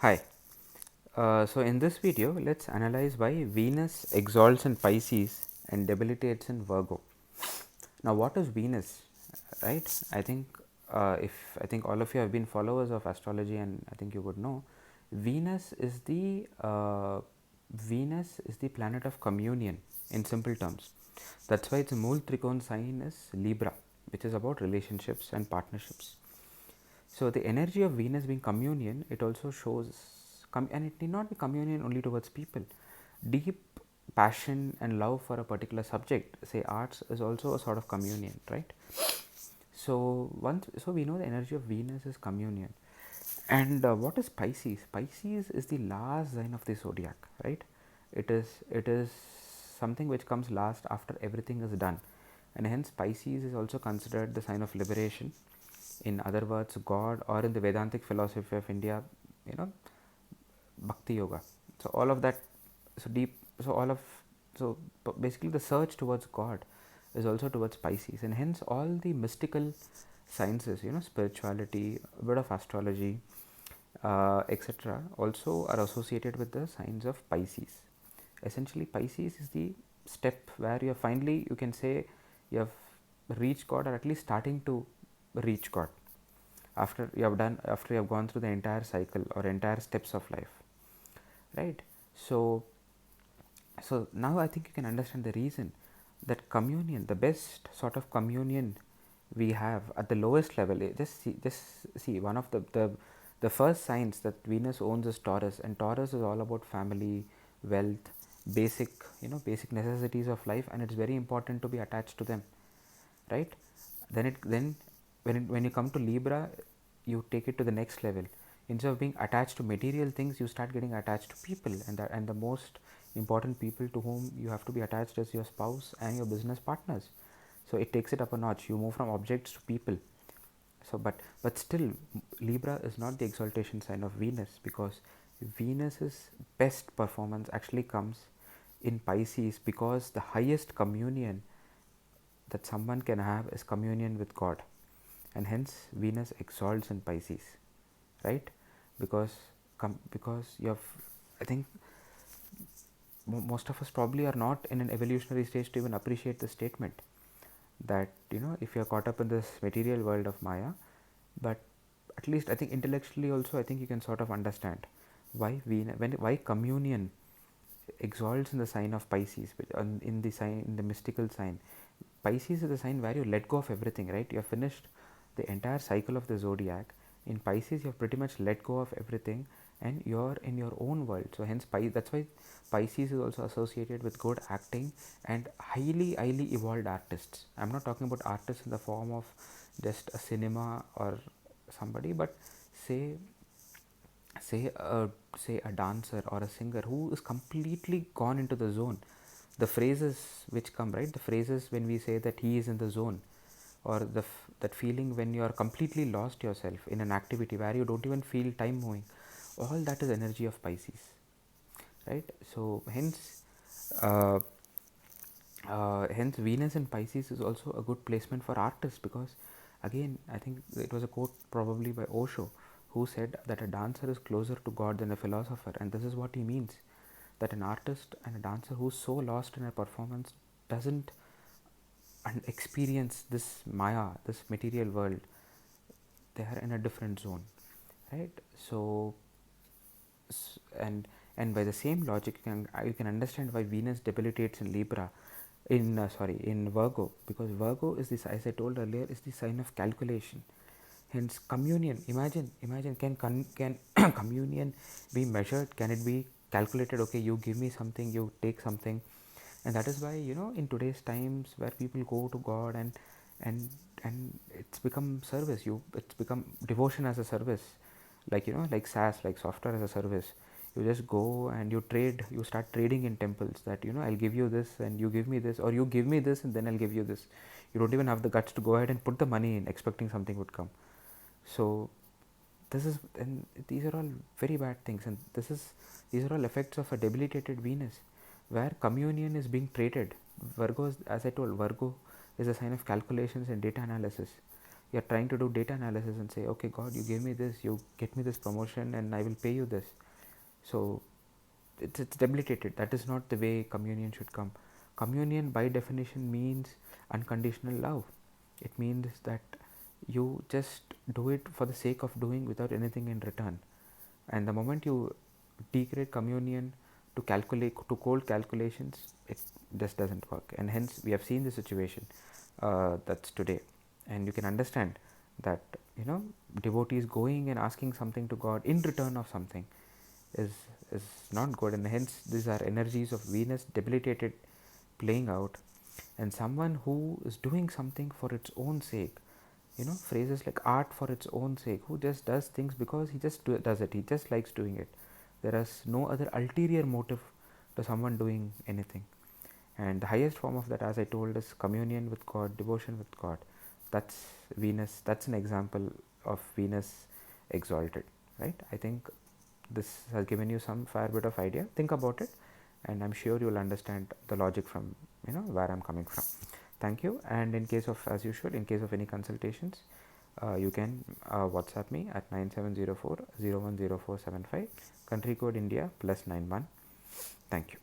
Hi. So in this video, let's analyze why Venus exalts in Pisces and debilitates in Virgo. Now, what is Venus? Right? I think all of you have been followers of astrology, and I think you would know Venus is the planet of communion in simple terms. That's why its Mool Trikon sign is Libra, which is about relationships and partnerships. So the energy of Venus being communion, it also shows, and it need not be communion only towards people. Deep passion and love for a particular subject, say arts, is also a sort of communion, right? So we know the energy of Venus is communion. And what is Pisces? Pisces is the last sign of the zodiac, right? It is something which comes last after everything is done, and hence Pisces is also considered the sign of liberation. In other words, God, or in the Vedantic philosophy of India, you know, Bhakti Yoga. So all of that, so deep, so all of, so basically the search towards God is also towards Pisces, and hence all the mystical sciences, spirituality, a bit of astrology, etc., also are associated with the signs of Pisces. Essentially, Pisces is the step where you finally, you can say, you have reached God, or at least starting to reach God after you have gone through the entire cycle or entire steps of life, right? So so now I think you can understand the reason that communion, the best sort of communion we have at the lowest level, just see one of the first signs that Venus owns is Taurus, and Taurus is all about family, wealth, basic, basic necessities of life, and it's very important to be attached to them, right? Then when you come to Libra, you take it to the next level. Instead of being attached to material things, you start getting attached to people, and the most important people to whom you have to be attached is your spouse and your business partners. So it takes it up a notch. You move from objects to people. So but still, Libra is not the exaltation sign of Venus, because Venus's best performance actually comes in Pisces, because the highest communion that someone can have is communion with God, and hence Venus exalts in Pisces, right? Because because you have, I think most of us probably are not in an evolutionary stage to even appreciate the statement that, if you are caught up in this material world of Maya, but at least I think intellectually also, I think you can sort of understand why communion exalts in the sign of Pisces, in the mystical sign. Pisces is the sign where you let go of everything, right? You have finished the entire cycle of the zodiac. In Pisces, you have pretty much let go of everything, and you're in your own world. So hence, that's why Pisces is also associated with good acting and highly evolved artists. I'm not talking about artists in the form of just a cinema or somebody, but say say a say a dancer or a singer who is completely gone into the zone. The phrases which come, right, the phrases when we say that he is in the zone, or that feeling when you are completely lost yourself in an activity where you don't even feel time moving, all that is energy of Pisces, right? So uh, hence Venus in Pisces is also a good placement for artists, because again, I think it was a quote probably by Osho, who said that a dancer is closer to God than a philosopher, and this is what he means, that an artist and a dancer who's so lost in a performance doesn't experience this Maya, this material world. They are in a different zone, right? And by the same logic, you can understand why Venus debilitates in Libra, in Virgo, because Virgo is this, as I told earlier, is the sign of calculation. Hence communion, imagine, can communion be measured? Can it be calculated? Okay, you give me something, you take something. And that is why, in today's times, where people go to God, and and it's become service, it's become devotion as a service, like SaaS, like software as a service. You just go and you start trading in temples, that, I'll give you this and you give me this, or you give me this and then I'll give you this. You don't even have the guts to go ahead and put the money in expecting something would come. So these are all very bad things, and these are all effects of a debilitated Venus, where communion is being traded. As I told, Virgo is a sign of calculations and data analysis. You're trying to do data analysis and say, okay, God, you gave me this, you get me this promotion, and I will pay you this. So it's debilitated. That is not the way communion should come. Communion, by definition, means unconditional love. It means that you just do it for the sake of doing without anything in return. And the moment you degrade communion to calculate, to cold calculations, it just doesn't work. And hence we have seen the situation that's today, and you can understand that, you know, devotees going and asking something to God in return of something is not good, and hence these are energies of Venus debilitated playing out. And someone who is doing something for its own sake, you know, phrases like art for its own sake, who just does things because he just does it, he just likes doing it, there is no other ulterior motive to someone doing anything. And the highest form of that, as I told, is communion with God, devotion with God. That's Venus. That's an example of Venus exalted, right? I think this has given you some fair bit of idea. Think about it, and I'm sure you'll understand the logic from, you know, where I'm coming from. Thank you. And in case of, as usual, in case of any consultations, you can WhatsApp me at 9704 010475, country code India +91. Thank you.